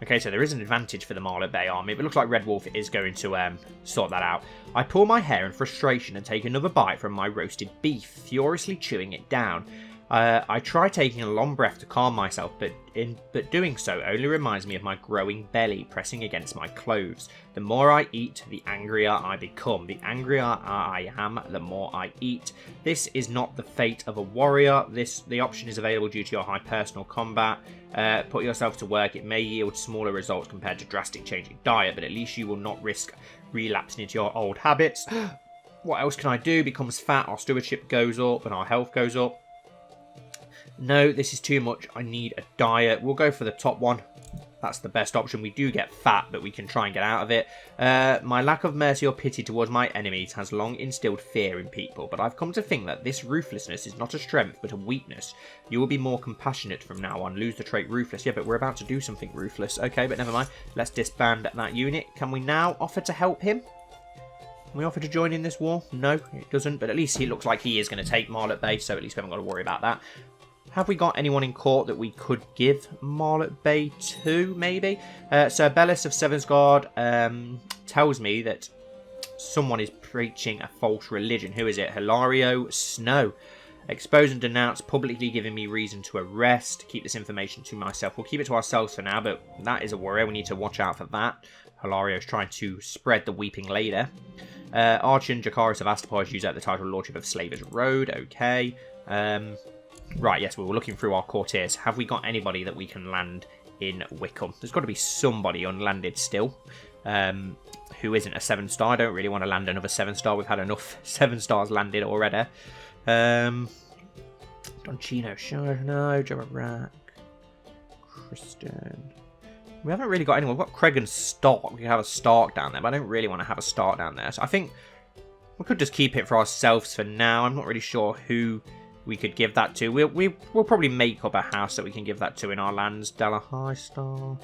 Okay, so there is an advantage for the Marlet Bay army, but it looks like Red Wolf is going to sort that out. I pull my hair in frustration and take another bite from my roasted beef, furiously chewing it down. I try taking a long breath to calm myself, but doing so only reminds me of my growing belly pressing against my clothes. The more I eat, the angrier I become. The angrier I am, the more I eat. This is not the fate of a warrior. The option is available due to your high personal combat. Put yourself to work. It may yield smaller results compared to drastic changing diet, but at least you will not risk relapsing into your old habits. What else can I do? Becomes fat, our stewardship goes up, and our health goes up. No, this is too much. I need a diet. We'll go for the top one. That's the best option. We do get fat, but we can try and get out of it. My lack of mercy or pity towards my enemies has long instilled fear in people, but I've come to think that this ruthlessness is not a strength, but a weakness. You will be more compassionate from now on. Lose the trait ruthless. Yeah, but we're about to do something ruthless. Okay, but never mind. Let's disband that unit. Can we now offer to help him? Can we offer to join in this war? No, it doesn't, but at least he looks like he is going to take Marlet Bay, so at least we haven't got to worry about that. Have we got anyone in court that we could give Marlet Bay to, maybe? Sir Bellis of Sevenstar tells me that someone is preaching a false religion. Who is it? Hilario Snow. Expose and denounce, publicly giving me reason to arrest. Keep this information to myself. We'll keep it to ourselves for now, but that is a worry. We need to watch out for that. Hilario's trying to spread the weeping lady. Archon Jakara Sevenstar has used out the title Lordship of Slavers Road. Okay. Right, yes, we were looking through our courtiers. Have we got anybody that we can land in Wickham? There's got to be somebody unlanded still. Who isn't a 7-star. I don't really want to land another 7-star. We've had enough 7-stars landed already. Doncino, sure, no, Jabbarak, Kristen. We haven't really got anyone. We've got Craig and Stark. We can have a Stark down there, but I don't really want to have a Stark down there. So I think we could just keep it for ourselves for now. I'm not really sure who we could give that to. We'll probably make up a house that we can give that to in our lands. Della High Star.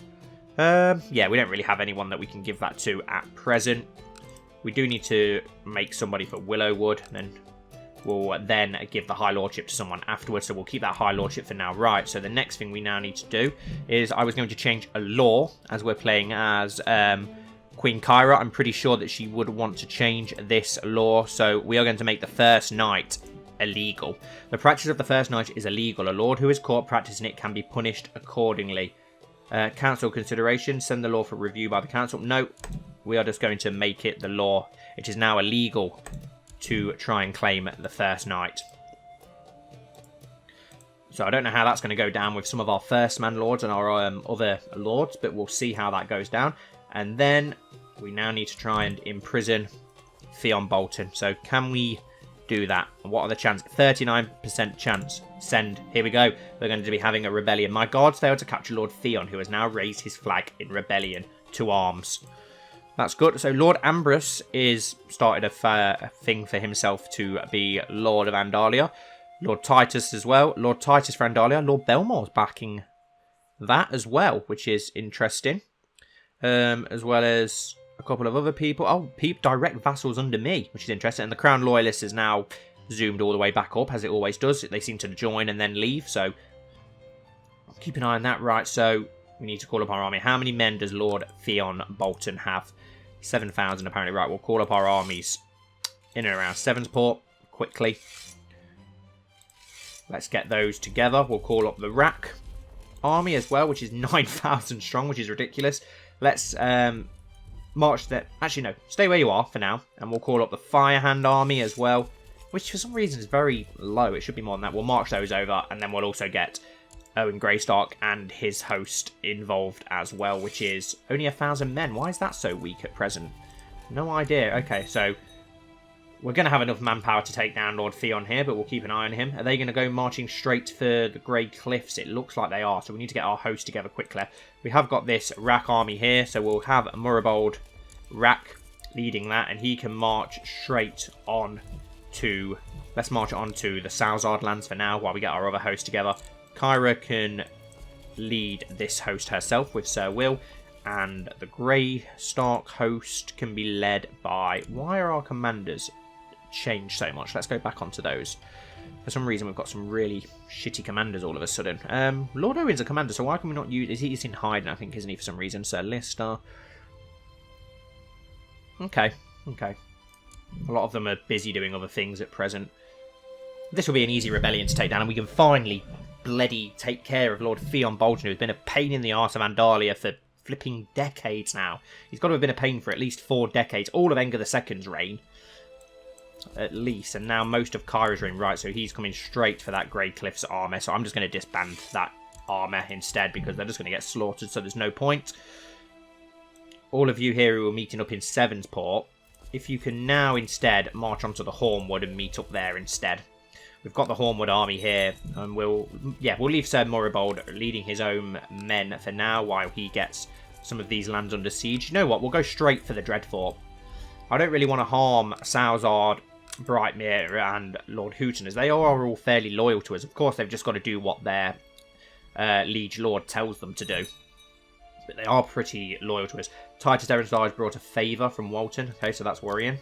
Yeah, we don't really have anyone that we can give that to at present. We do need to make somebody for Willowwood, and then we'll then give the High Lordship to someone afterwards, so we'll keep that High Lordship for now. Right, so the next thing we now need to do is I was going to change a law as we're playing as Queen Kyra. I'm pretty sure that she would want to change this law, so we are going to make the first night illegal. The practice of the first night is illegal. A lord who is caught practicing it can be punished accordingly. Council consideration, send the law for review by the council. No, we are just going to make it the law. It is now illegal to try and claim the first night. So I don't know how that's going to go down with some of our first man lords and our other lords, but we'll see how that goes down. And then we now need to try and imprison Theon Bolton. So can we do that? And what are the chances? 39% chance. Send. Here we go. We're going to be having a rebellion. My guards failed to capture Lord Theon, who has now raised his flag in rebellion to arms. That's good. So Lord Ambrose is started a thing for himself to be Lord of Andalia. Lord Titus as well. Lord Titus for Andalia. Lord Belmore's backing that as well, which is interesting. As well as a couple of other people. Oh, direct vassals under me, which is interesting. And the Crown Loyalist is now zoomed all the way back up, as it always does. They seem to join and then leave, so keep an eye on that. Right, so we need to call up our army. How many men does Lord Theon Bolton have? 7,000 apparently. Right, we'll call up our armies in and around Sevensport quickly. Let's get those together. We'll call up the Rack army as well, which is 9,000 strong, which is ridiculous. Let's march that. Actually, no, stay where you are for now, and we'll call up the Firehand army as well, which for some reason is very low. It should be more than that. We'll march those over, and then we'll also get Owen Greystark and his host involved as well, which is only 1,000 men. Why is that so weak at present? No idea. Okay, so we're going to have enough manpower to take down Lord Theon here, but we'll keep an eye on him. Are they going to go marching straight for the Grey Cliffs? It looks like they are, so we need to get our host together quickly. We have got this Rack army here, so we'll have Murabald Rack leading that, and he can march straight on to... Let's march on to the Salzard lands for now, while we get our other host together. Kyra can lead this host herself with Sir Will, and the Grey Stark host can be led by... Why are our commanders changed so much? Let's go back onto those. For some reason, we've got some really shitty commanders all of a sudden. Lord Owen's a commander, so why can we not use... He's in hiding, I think, isn't he, for some reason? Sir Lister. Okay, okay. A lot of them are busy doing other things at present. This will be an easy rebellion to take down, and we can finally bloody take care of Lord Theon Bolton, who's been a pain in the arse of Andalia for flipping decades now. He's got to have been a pain for at least 4 decades. All of Enger II's reign, at least, and now most of Kyra's reign. Right, so he's coming straight for that Grey Cliffs armor, so I'm just going to disband that armor instead, because they're just going to get slaughtered, so there's no point. All of you here who are meeting up in Sevensport, if you can now instead march onto the Hornwood and meet up there instead. We've got the Hornwood army here, and we'll leave Sir Moribald leading his own men for now while he gets some of these lands under siege. You know what? We'll go straight for the Dreadfort. I don't really want to harm Salzard, Brightmere, and Lord Hooton, as they are all fairly loyal to us. Of course, they've just got to do what their liege lord tells them to do. But they are pretty loyal to us. Titus Sevenstar has brought a favour from Walton. Okay, so that's worrying.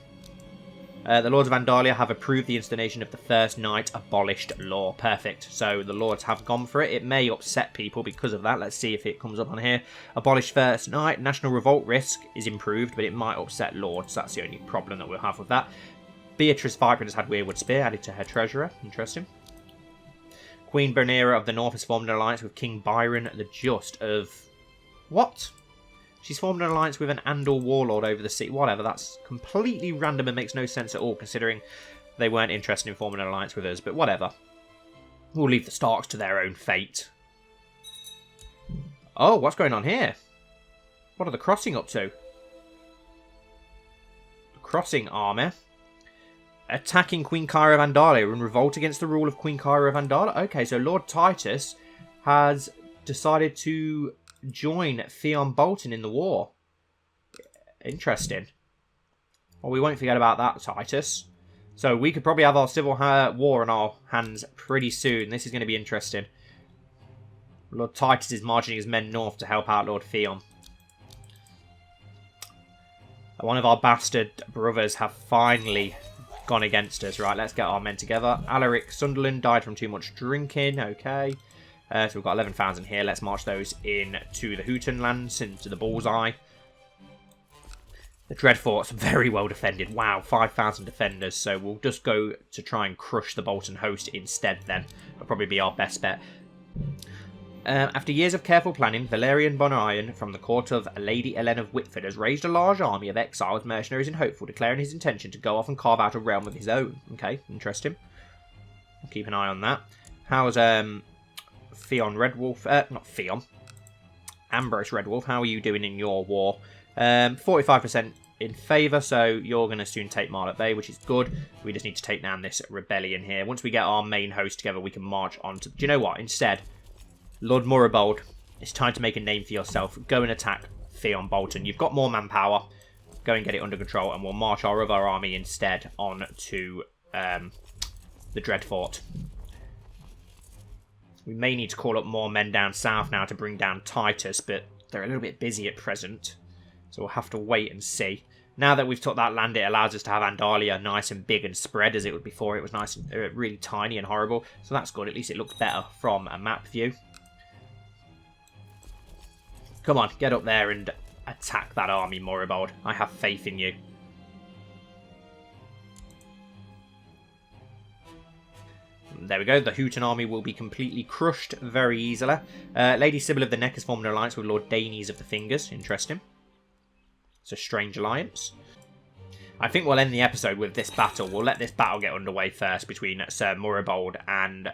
The Lords of Andalia have approved the installation of the First Night Abolished Law. Perfect. So the Lords have gone for it. It may upset people because of that. Let's see if it comes up on here. Abolished First Night. National revolt risk is improved, but it might upset Lords. That's the only problem that we'll have with that. Beatrice Vibrant has had Weirwood Spear added to her treasurer. Interesting. Queen Bernera of the North has formed an alliance with King Byron the Just of... What? She's formed an alliance with an Andal warlord over the sea. Whatever, that's completely random and makes no sense at all, considering they weren't interested in forming an alliance with us, but whatever. We'll leave the Starks to their own fate. Oh, what's going on here? What are the Crossing up to? The Crossing army attacking Queen Kyra of Andalia in revolt against the rule of Queen Kyra of Andalia. Okay, so Lord Titus has decided to join Theon Bolton in the war. Interesting. Well, we won't forget about that, Titus. So we could probably have our civil war on our hands pretty soon. This is going to be interesting. Lord Titus is marching his men north to help out Lord Theon. One of our bastard brothers have finally gone against us. Right, let's get our men together. Alaric Sunderland died from too much drinking. Okay. So we've got 11,000 here. Let's march those in to the Hooten lands, into the Bullseye. The Dreadfort's very well defended. Wow, 5,000 defenders. So we'll just go to try and crush the Bolton host instead then. That'll probably be our best bet. After years of careful planning, Valerian Bonarion from the court of Lady Ellen of Whitford has raised a large army of exiled mercenaries in Hopeful, declaring his intention to go off and carve out a realm of his own. Okay, interesting. I'll keep an eye on that. How's Theon Redwolf? Not Theon. Ambrose Redwolf, how are you doing in your war? 45% in favour, so you're going to soon take Marlet Bay, which is good. We just need to take down this rebellion here. Once we get our main host together, we can march on to... Do you know what? Instead... Lord Morribold, it's time to make a name for yourself. Go and attack Theon Bolton. You've got more manpower. Go and get it under control, and we'll march our other army instead on to the Dreadfort. We may need to call up more men down south now to bring down Titus, but they're a little bit busy at present. So we'll have to wait and see. Now that we've took that land, it allows us to have Andalia nice and big and spread, as it was before. It was nice and really tiny and horrible. So that's good. At least it looks better from a map view. Come on, get up there and attack that army, Morribold. I have faith in you. There we go. The Hooten army will be completely crushed very easily. Lady Sybil of the Neck has formed an alliance with Lord Daynes of the Fingers. Interesting. It's a strange alliance. I think we'll end the episode with this battle. We'll let this battle get underway first between Sir Morribold and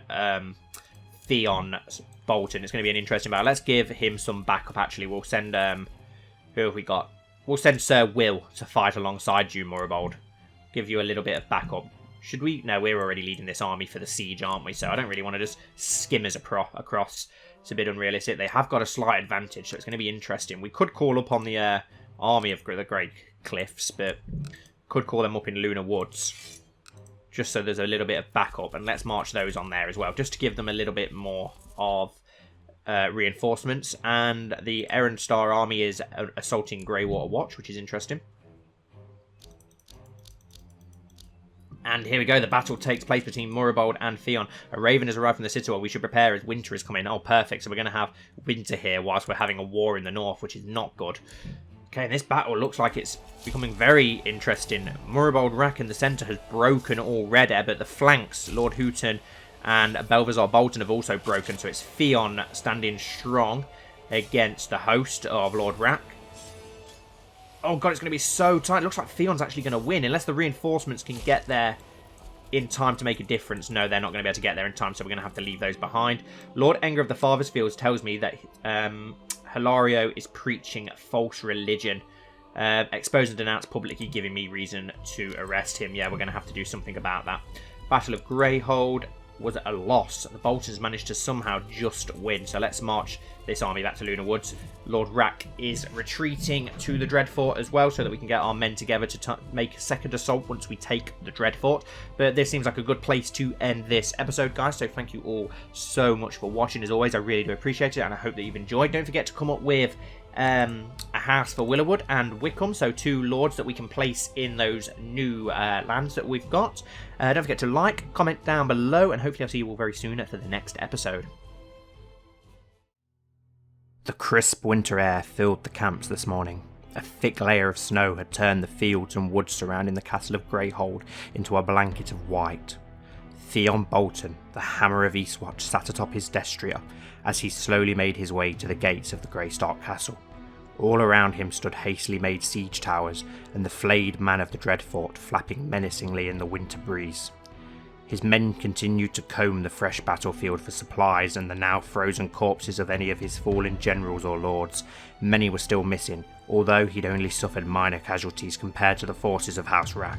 Theon Bolton. It's going to be an interesting battle. Let's give him some backup, actually. We'll send... who have we got? We'll send Sir Will to fight alongside you, Morribold. Give you a little bit of backup. Should we? No, we're already leading this army for the siege, aren't we? So I don't really want to just skim us across. It's a bit unrealistic. They have got a slight advantage, so it's going to be interesting. We could call up on the army of the Great Cliffs, but could call them up in Lunar Woods. Just so there's a little bit of backup. And let's march those on there as well, just to give them a little bit more of reinforcements. And the Errand Star army is assaulting Greywater Watch, which is interesting. And here we go, the battle takes place between Morribold and Theon. A raven has arrived from the Citadel. We should prepare as winter is coming. Oh, perfect. So we're going to have winter here whilst we're having a war in the north, which is not good. Okay, and this battle looks like it's becoming very interesting. Morribold Rack in the centre has broken already, but the flanks, Lord Hooten and Belvazar Bolton, have also broken. So it's Theon standing strong against the host of Lord Rack. Oh god, it's going to be so tight. It looks like Theon's actually going to win, unless the reinforcements can get there in time to make a difference. No, they're not going to be able to get there in time, so we're going to have to leave those behind. Lord Enger of the Father's Fields tells me that Hilario is preaching false religion. Expose and denounce publicly, giving me reason to arrest him. Yeah, we're going to have to do something about that. Battle of Greyhold was a loss. The Boltons managed to somehow just win. So let's march this army back to Lunar Woods. Lord Rack is retreating to the Dreadfort as well, so that we can get our men together to make a second assault once we take the Dreadfort. But this seems like a good place to end this episode, guys. So thank you all so much for watching. As always, I really do appreciate it, and I hope that you've enjoyed. Don't forget to come up with a house for Willowood and Wickham, so 2 lords that we can place in those new lands that we've got. Don't forget to like, comment down below, and hopefully I'll see you all very soon for the next episode. The crisp winter air filled the camps this morning. A thick layer of snow had turned the fields and woods surrounding the castle of Greyhold into a blanket of white. Theon Bolton, the Hammer of Eastwatch, sat atop his destrier as he slowly made his way to the gates of the Grey Stark castle. All around him stood hastily made siege towers, and the flayed man of the Dreadfort flapping menacingly in the winter breeze. His men continued to comb the fresh battlefield for supplies and the now frozen corpses of any of his fallen generals or lords. Many were still missing, although he'd only suffered minor casualties compared to the forces of House Rack.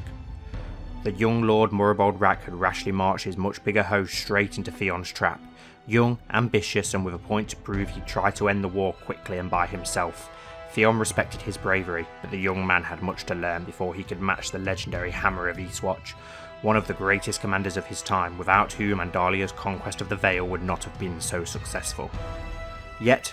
The young Lord Morribold Rack had rashly marched his much bigger host straight into Theon's trap. Young, ambitious, and with a point to prove, he'd try to end the war quickly and by himself. Theon respected his bravery, but the young man had much to learn before he could match the legendary Hammer of Eastwatch, one of the greatest commanders of his time, without whom Andalia's conquest of the Vale would not have been so successful. Yet,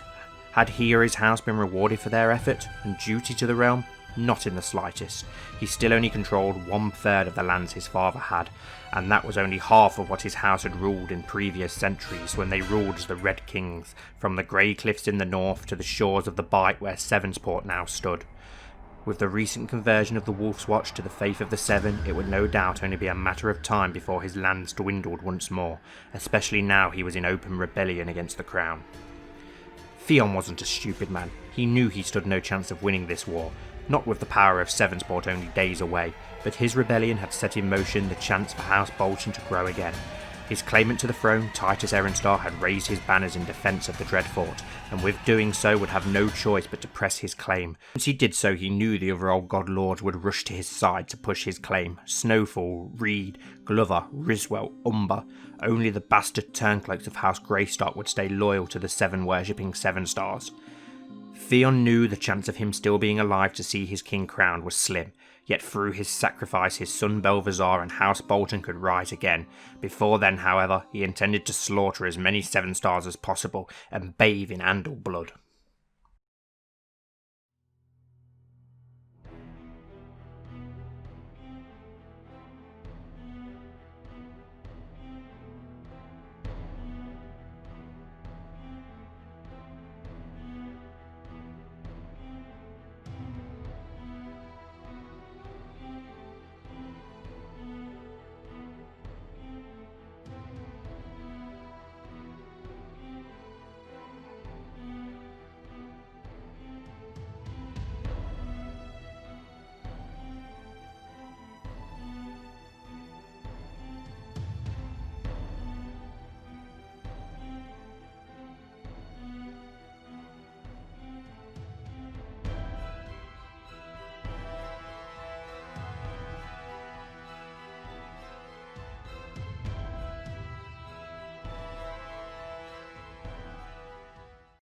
had he or his house been rewarded for their effort and duty to the realm? Not in the slightest. He still only controlled 1/3 of the lands his father had, and that was only half of what his house had ruled in previous centuries when they ruled as the Red Kings, from the Grey Cliffs in the north to the shores of the Bight where Sevensport now stood. With the recent conversion of the Wolf's Watch to the faith of the Seven, it would no doubt only be a matter of time before his lands dwindled once more, especially now he was in open rebellion against the crown. Theon wasn't a stupid man. He knew he stood no chance of winning this war, not with the power of Sevensport only days away, but his rebellion had set in motion the chance for House Bolton to grow again. His claimant to the throne, Titus Erenstar, had raised his banners in defence of the Dreadfort, and with doing so would have no choice but to press his claim. Once he did so, he knew the other old god lords would rush to his side to push his claim. Snowfall, Reed, Glover, Riswell, Umber. Only the bastard turncoats of House Greystark would stay loyal to the Seven worshipping Sevenstars. Theon knew the chance of him still being alive to see his king crowned was slim, yet through his sacrifice his son Belvazar and House Bolton could rise again. Before then, however, he intended to slaughter as many Seven Stars as possible and bathe in Andal blood.